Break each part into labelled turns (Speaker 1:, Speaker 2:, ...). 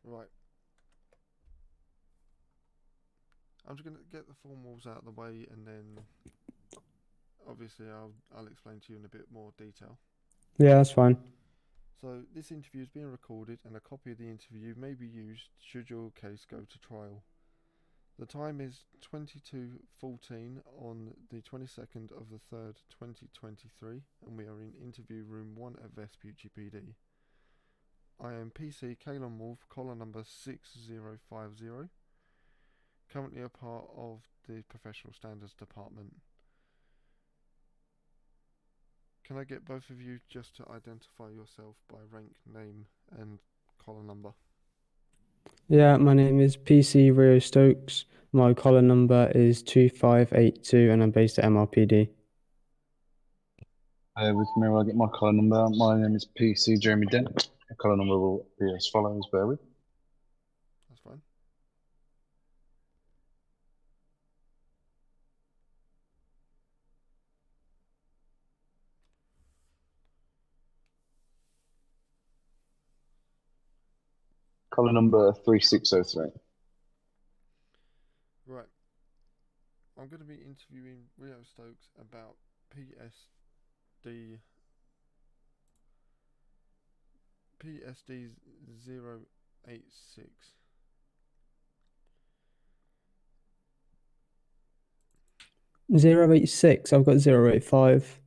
Speaker 1: Right. I'm just gonna get the formals out of the way, and then obviously I'll explain to you in a bit more detail.
Speaker 2: Yeah, that's fine.
Speaker 1: So this interview is being recorded, and a copy of the interview may be used should your case go to trial. The time is 22:14 on the 22nd of the 3rd, 2023, and we are in interview room 1 at Vespucci PD. I am PC Kalon Wolf, collar number 6050, currently a part of the Professional Standards Department. Can I get both of you just to identify yourself by rank, name, and collar number?
Speaker 2: Yeah, my name is PC Rio Stokes. My collar number is 2582 and I'm based at MRPD.
Speaker 3: With me, I'll get my collar number. My name is PC Jeremy Dent. The collar number will be as follows. Bear with.
Speaker 1: That's fine.
Speaker 3: Collar number 3603.
Speaker 1: Right. I'm going to be interviewing Rio Stokes about PSD PSD 086.
Speaker 2: 086, I've got 085.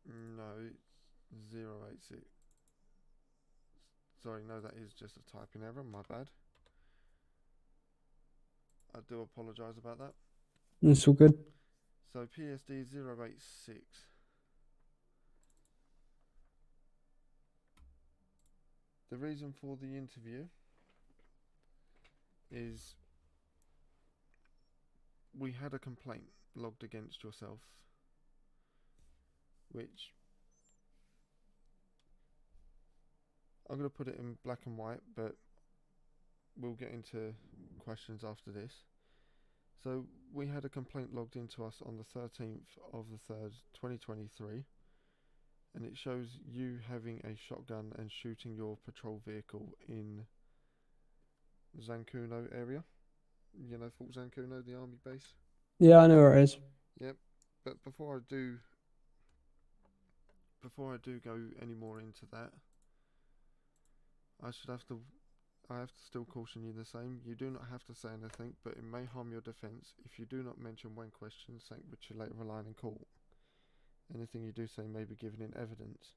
Speaker 1: No, it's 086. Sorry, no, that is just a typing error. My bad. I do apologise about that.
Speaker 2: That's all good.
Speaker 1: So PSD 086. The reason for the interview is we had a complaint logged against yourself, which I'm going to put it in black and white, but we'll get into questions after this. So we had a complaint logged into us on the 13th of the 3rd, 2023, and it shows you having a shotgun and shooting your patrol vehicle in Zancuno area. You know Fort Zancuno, the army base?
Speaker 2: Yeah, I know where it is.
Speaker 1: Yep. But before I do go any more into that, I should have to I have to still caution you the same. You do not have to say anything, but it may harm your defence if you do not mention when questioned, something which you later rely on in court. Anything you do say may be given in evidence.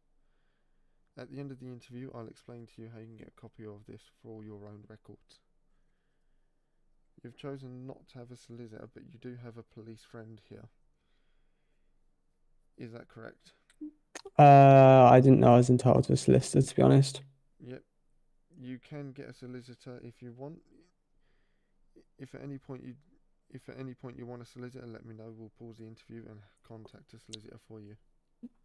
Speaker 1: At the end of the interview, I'll explain to you how you can get a copy of this for all your own records. You've chosen not to have a solicitor, but you do have a police friend here. Is that correct?
Speaker 2: I didn't know I was entitled to a solicitor, to be honest.
Speaker 1: Yep. You can get a solicitor if you want. If at any point you want a solicitor, let me know. We'll pause the interview and contact a solicitor for you.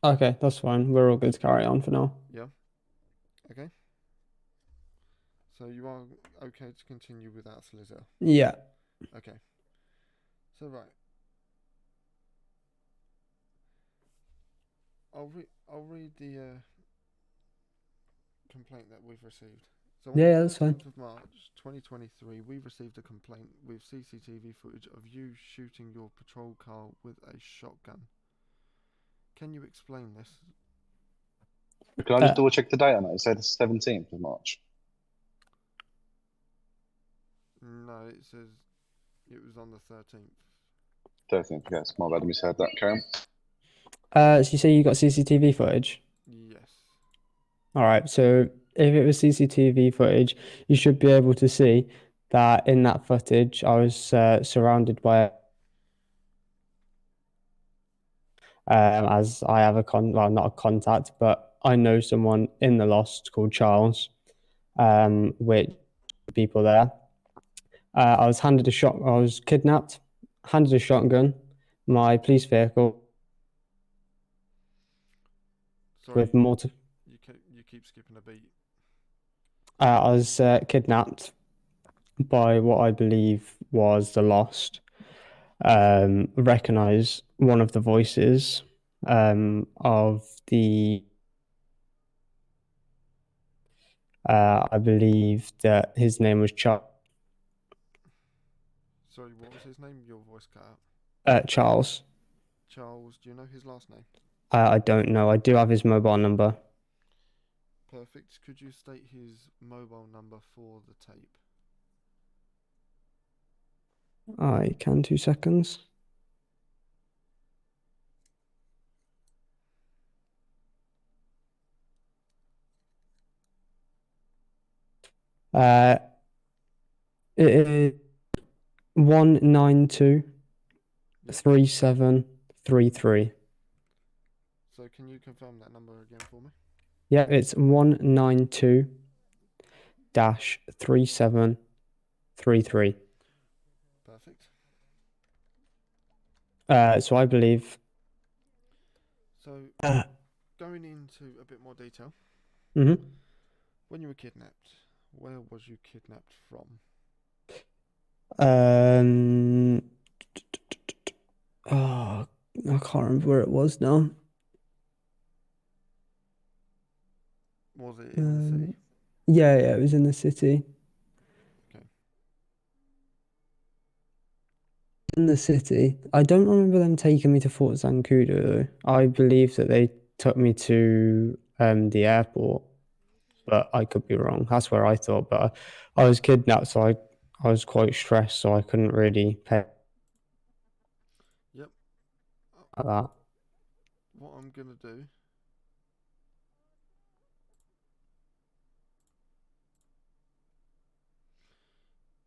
Speaker 2: Okay, that's fine. We're all good to carry on for now.
Speaker 1: Yeah. Okay. So you are okay to continue without solicitor.
Speaker 2: Yeah.
Speaker 1: Okay. So right, I'll read the complaint that we've received. So on
Speaker 2: Yeah,
Speaker 1: the
Speaker 2: yeah, that's fine.
Speaker 1: 13th of March 2023, we received a complaint with CCTV footage of you shooting your patrol car with a shotgun. Can you explain this?
Speaker 3: Can I just
Speaker 2: Uh,
Speaker 3: double check the date on it? It said the 17th of March.
Speaker 1: No, it says it was on the 13th.
Speaker 3: 13th, yes. My bad, I misheard that. Carry on.
Speaker 2: so you say you got CCTV footage?
Speaker 1: Yes.
Speaker 2: All right, so if it was CCTV footage, you should be able to see that in that footage, I was surrounded by, as I have well, not a contact, but I know someone in the Lost called Charles, which people there. I was kidnapped, handed a shotgun, my police vehicle with
Speaker 1: Sorry,
Speaker 2: multiple.
Speaker 1: you keep skipping a beat.
Speaker 2: I was kidnapped by what I believe was the Lost. Recognize one of the voices of the I believe that his name was
Speaker 1: Sorry, what was his name? Your voice cut out.
Speaker 2: Charles.
Speaker 1: Charles, do you know his last name?
Speaker 2: I don't know. I do have his mobile number.
Speaker 1: Perfect. Could you state his mobile number for the tape?
Speaker 2: I can, 2 seconds. It is 192
Speaker 1: Yep.
Speaker 2: 3733.
Speaker 1: So can you confirm that number again for me?
Speaker 2: Yeah, it's 192 3733.
Speaker 1: Perfect.
Speaker 2: So I believe.
Speaker 1: So going into a bit more detail,
Speaker 2: Mhm.
Speaker 1: when you were kidnapped, where was you kidnapped from?
Speaker 2: Oh, I can't remember where it was now.
Speaker 1: Was it in the city?
Speaker 2: Yeah, it was in the city.
Speaker 1: Okay.
Speaker 2: In the city. I don't remember them taking me to Fort Zancudo though. I believe that they took me to the airport, but I could be wrong. That's where I thought. But I was kidnapped, so I was quite stressed, so I couldn't really pay
Speaker 1: Yep.
Speaker 2: like that.
Speaker 1: What I'm gonna do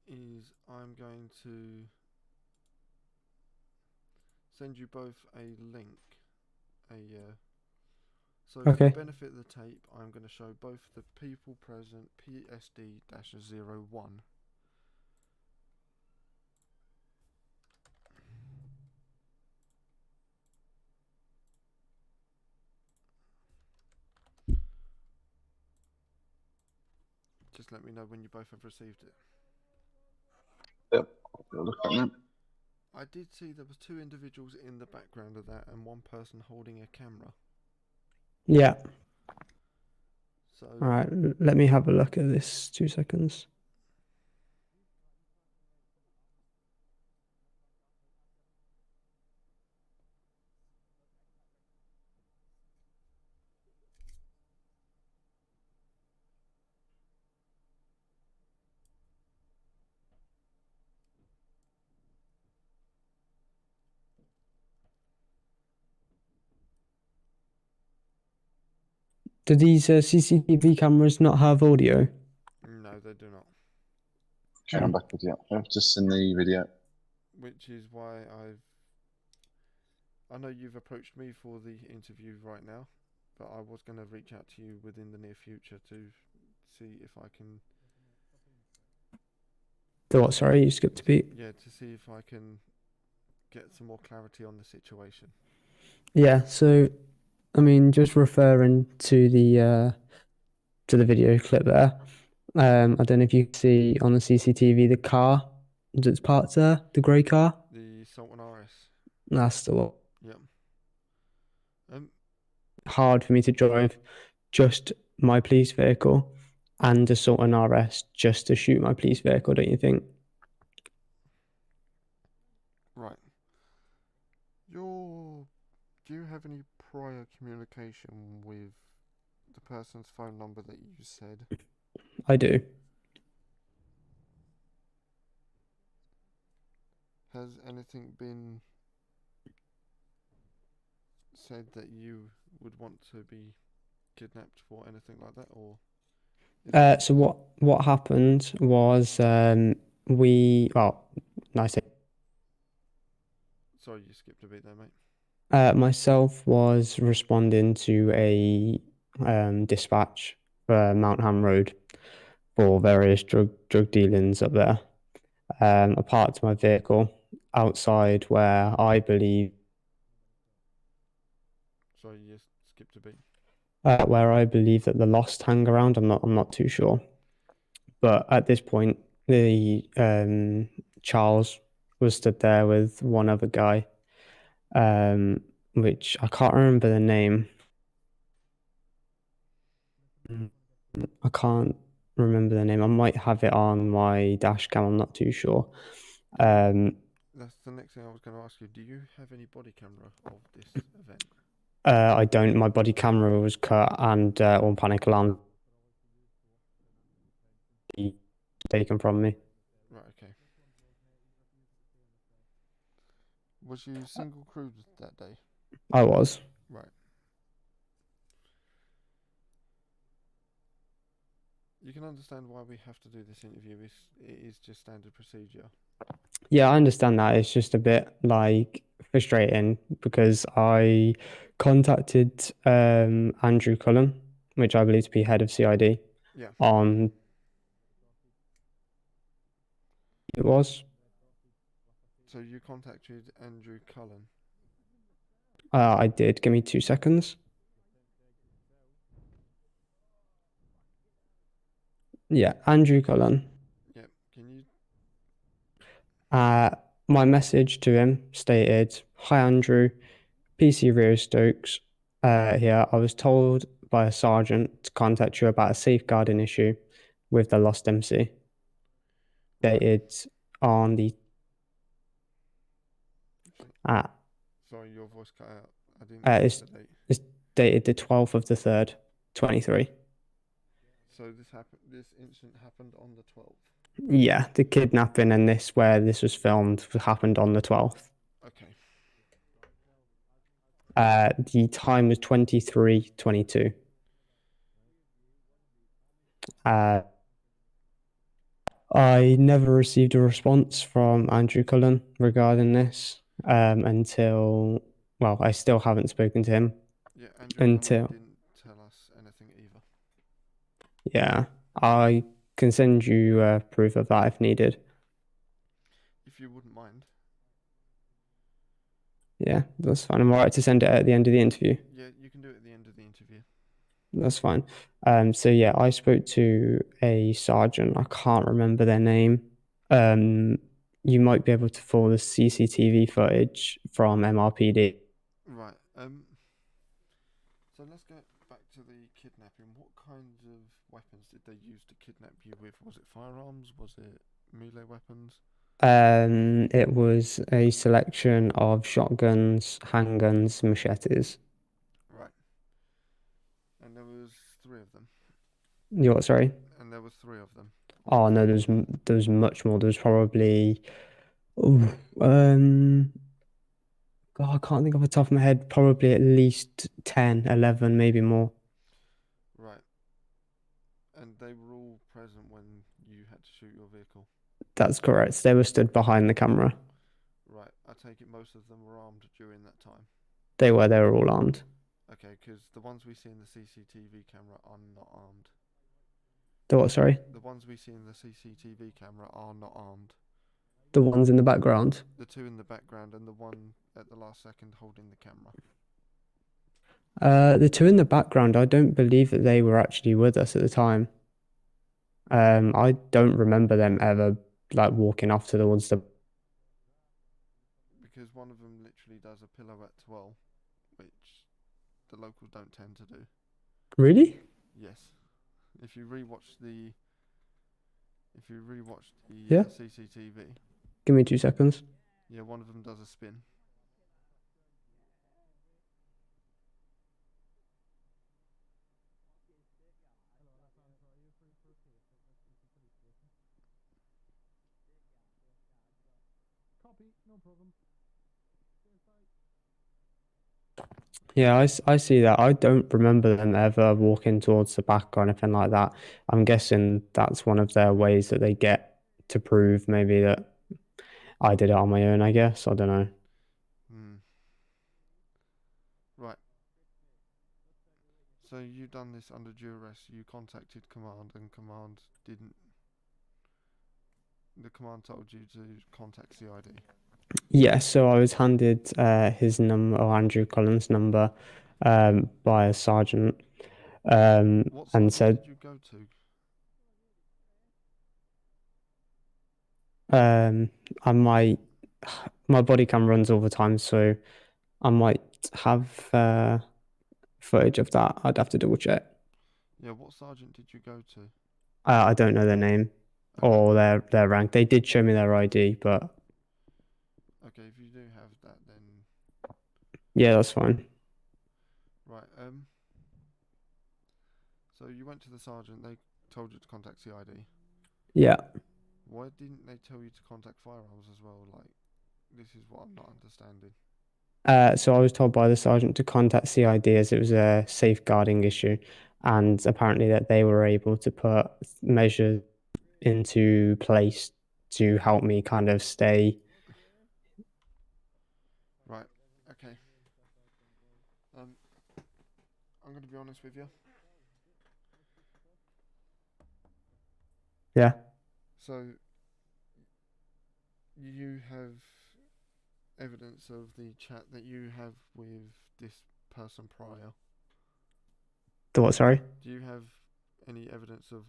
Speaker 1: is I'm going to send you both a link. So for the
Speaker 2: Okay.
Speaker 1: benefit of the tape, I'm going to show both the people present PSD-01. Just let me know when you both have received it.
Speaker 3: Yep, I'll look at that.
Speaker 1: I did see there was two individuals in the background of that and one person holding a camera.
Speaker 2: Yeah.
Speaker 1: So
Speaker 2: All right. Let me have a look at this. 2 seconds. Do these CCTV cameras not have audio?
Speaker 1: no, they do not.
Speaker 3: Okay, I'm back with you. I've just seen the video.
Speaker 1: Which is why I know you've approached me for the interview right now, but I was going to reach out to you within the near future to see if I can.
Speaker 2: The what? Sorry, you skipped a beat.
Speaker 1: Yeah, to see if I can get some more clarity on the situation.
Speaker 2: Yeah. So, I mean, just referring to the video clip there. I don't know if you can see on the CCTV the car that's parked there, the grey car.
Speaker 1: The Sultan RS.
Speaker 2: That's the one.
Speaker 1: Yep.
Speaker 2: Hard for me to drive just my police vehicle and assault an RS just to shoot my police vehicle, don't you think?
Speaker 1: Right. Do you have any prior communication with the person's phone number that you said?
Speaker 2: I do.
Speaker 1: Has anything been said that you would want to be kidnapped for anything like that, or?
Speaker 2: So what happened was I say
Speaker 1: Sorry, you skipped a bit there, mate.
Speaker 2: myself was responding to a dispatch for Mount Ham Road for various drug dealings up there. I parked my vehicle outside where I believe
Speaker 1: Sorry, you skipped a bit.
Speaker 2: that the Lost hang around. I'm not too sure, but at this point, the Charles was stood there with one other guy, which I can't remember the name. I can't. remember the name. I might have it on my dash cam. I'm not too sure. Um,
Speaker 1: That's the next thing I was going to ask you. Do you have any body camera of this event?
Speaker 2: I don't. My body camera was cut, and all panic alarms taken from me.
Speaker 1: Right, okay. Was you single crewed that day?
Speaker 2: I was.
Speaker 1: Right. You can understand why we have to do this interview. It is just standard procedure.
Speaker 2: Yeah, I understand that. It's just a bit like frustrating because I contacted Andrew Cullen, which I believe to be head of CID,
Speaker 1: Yeah.
Speaker 2: on it was.
Speaker 1: So you contacted Andrew Cullen.
Speaker 2: I did. Give me 2 seconds. Yeah, Andrew Cullen.
Speaker 1: Yep. Can you?
Speaker 2: Uh, my message to him stated, "Hi Andrew, PC Rio Stokes. Here, I was told by a sergeant to contact you about a safeguarding issue with the lost MC.
Speaker 1: Right.
Speaker 2: Dated on the uh,
Speaker 1: Sorry, your voice cut out. I didn't catch
Speaker 2: it's
Speaker 1: the date.
Speaker 2: it's dated the 12th of the 3rd, 23.
Speaker 1: So this incident happened on the 12th.
Speaker 2: Yeah, the kidnapping and this where this was filmed happened on the 12th.
Speaker 1: Okay.
Speaker 2: The time was 23:22. I never received a response from Andrew Cullen regarding this until, well, I still haven't spoken to him
Speaker 1: Yeah, Andrew Cullen
Speaker 2: until,
Speaker 1: didn't tell us anything either.
Speaker 2: yeah, I can send you proof of that if needed.
Speaker 1: If you wouldn't mind.
Speaker 2: Yeah, that's fine. I'm all right to send it at the end of the interview.
Speaker 1: Yeah, you can do it at the end of the interview.
Speaker 2: That's fine. So yeah, I spoke to a sergeant. I can't remember their name. You might be able to pull the CCTV footage from MRPD.
Speaker 1: Right. So let's go back to the kidnapping. What kinds of weapons did they use to kidnap you with? Was it firearms? Was it melee weapons?
Speaker 2: It was a selection of shotguns, handguns, machetes.
Speaker 1: Right. And there was three of them.
Speaker 2: You what? Sorry.
Speaker 1: And there was three of them.
Speaker 2: Oh no, there was much more. There was probably, ooh, um, God, I can't think off the top of my head. Probably at least 10, 11, maybe more.
Speaker 1: Right. And they were all present when you had to shoot your vehicle.
Speaker 2: That's correct. They were stood behind the camera.
Speaker 1: Right. I take it most of them were armed during that time.
Speaker 2: They were all armed.
Speaker 1: Okay, because the ones we see in the CCTV camera are not armed.
Speaker 2: The what? Sorry.
Speaker 1: The ones we see in the CCTV camera are not armed.
Speaker 2: The ones in the background.
Speaker 1: The two in the background and the one at the last second holding the camera.
Speaker 2: The two in the background. I don't believe that they were actually with us at the time. I don't remember them ever like walking off towards the.
Speaker 1: Because one of them literally does a pirouette twirl, which the locals don't tend to do.
Speaker 2: Really?
Speaker 1: Yes. If you rewatch the
Speaker 2: Yeah.
Speaker 1: CCTV,
Speaker 2: Give me 2 seconds.
Speaker 1: yeah, one of them does a spin.
Speaker 2: Yeah, I see that. I don't remember them ever walking towards the back or anything like that. I'm guessing that's one of their ways that they get to prove maybe that I did it on my own, I guess. I don't know.
Speaker 1: Hmm. Right. So you done this under duress. You contacted command, and command didn't. The command told you to contact CID.
Speaker 2: Yeah, so I was handed his number, or Andrew Collins' number, by a sergeant,
Speaker 1: What
Speaker 2: and
Speaker 1: sergeant
Speaker 2: said,
Speaker 1: did you go to?
Speaker 2: I might, my body cam runs all the time, so I might have footage of that. I'd have to double check.
Speaker 1: Yeah, what sergeant did you go to?
Speaker 2: I don't know their name
Speaker 1: Okay.
Speaker 2: or their rank. They did show me their ID, but
Speaker 1: Okay, if you do have that, then
Speaker 2: yeah, that's fine.
Speaker 1: right. So you went to the sergeant. They told you to contact CID.
Speaker 2: Yeah.
Speaker 1: Why didn't they tell you to contact firearms as well? Like, this is what I'm not understanding.
Speaker 2: So I was told by the sergeant to contact CID as it was a safeguarding issue, and apparently that they were able to put measures into place to help me kind of stay.
Speaker 1: Right. Okay. I'm going to be honest with you.
Speaker 2: Yeah.
Speaker 1: So you have evidence of the chat that you have with this person prior.
Speaker 2: The what? Sorry.
Speaker 1: Do you have any evidence of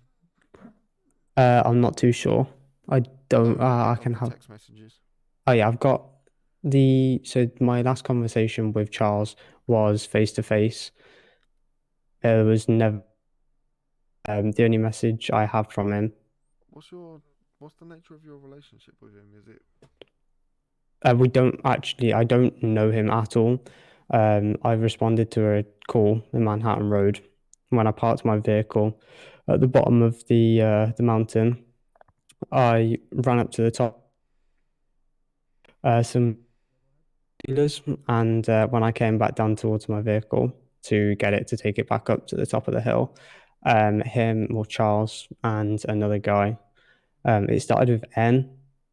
Speaker 2: I'm not too sure. I don't. I
Speaker 1: of
Speaker 2: can
Speaker 1: the
Speaker 2: have.
Speaker 1: text messages?
Speaker 2: Oh yeah, I've got the. So my last conversation with Charles was face to face. There was never. The only message I have from him.
Speaker 1: What's the nature of your relationship with him? Is it
Speaker 2: We don't actually. I don't know him at all. I responded to a call in Manhattan Road when I parked my vehicle at the bottom of the mountain. I ran up to the top. Some dealers, and when I came back down towards my vehicle to get it to take it back up to the top of the hill, him or Charles and another guy. It started with N.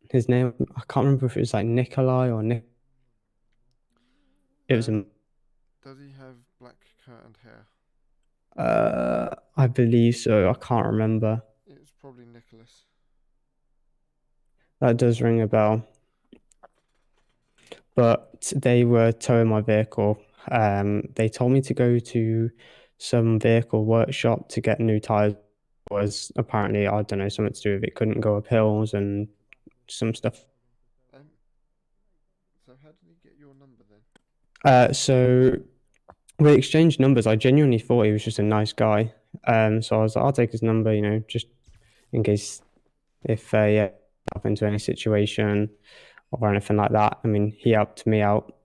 Speaker 2: His name I can't remember if it was like Nikolai or Nick. It was
Speaker 1: does he have black curtained hair?
Speaker 2: I believe so. I can't remember.
Speaker 1: It's probably Nicholas.
Speaker 2: That does ring a bell. But they were towing my vehicle. They told me to go to some vehicle workshop to get new tires. Was apparently, I don't know, something to do with it couldn't go up hills and some stuff.
Speaker 1: Um, so how did he get your number then?
Speaker 2: So we exchanged numbers. I genuinely thought he was just a nice guy. So I was like, I'll take his number, just in case if yeah, happen to any situation or anything like that. I mean, he helped me out.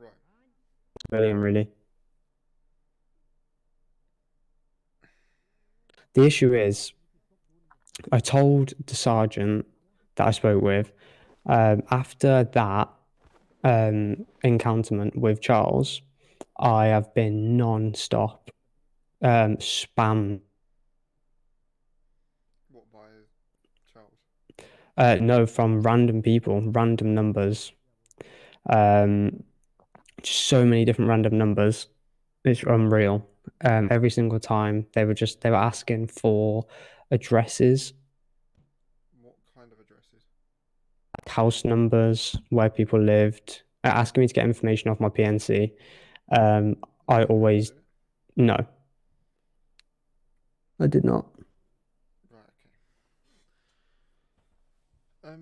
Speaker 1: Right.
Speaker 2: Brilliant, really. The issue is, I told the sergeant that I spoke with after that encounterment with Charles, I have been non-stop spam.
Speaker 1: What, by Charles?
Speaker 2: No, from random people, random numbers. Um, so many different random numbers. It's unreal. Every single time they were asking for addresses,
Speaker 1: What kind of addresses?
Speaker 2: house numbers, where people lived, asking me to get information off my PNC. I
Speaker 1: Did you
Speaker 2: always
Speaker 1: provide it?
Speaker 2: no, I did not.
Speaker 1: Right. Okay.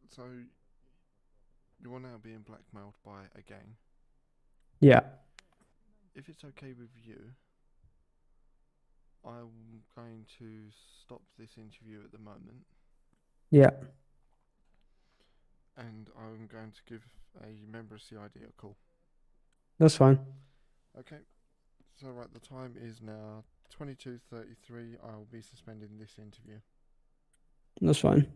Speaker 1: So you are now being blackmailed by a gang.
Speaker 2: Yeah,
Speaker 1: If it's okay with you, I'm going to stop this interview at the moment,
Speaker 2: yeah,
Speaker 1: and I'm going to give a member of CID a call.
Speaker 2: that's fine.
Speaker 1: Okay. So right, the time is now 22:33. I will be suspending this interview.
Speaker 2: That's fine.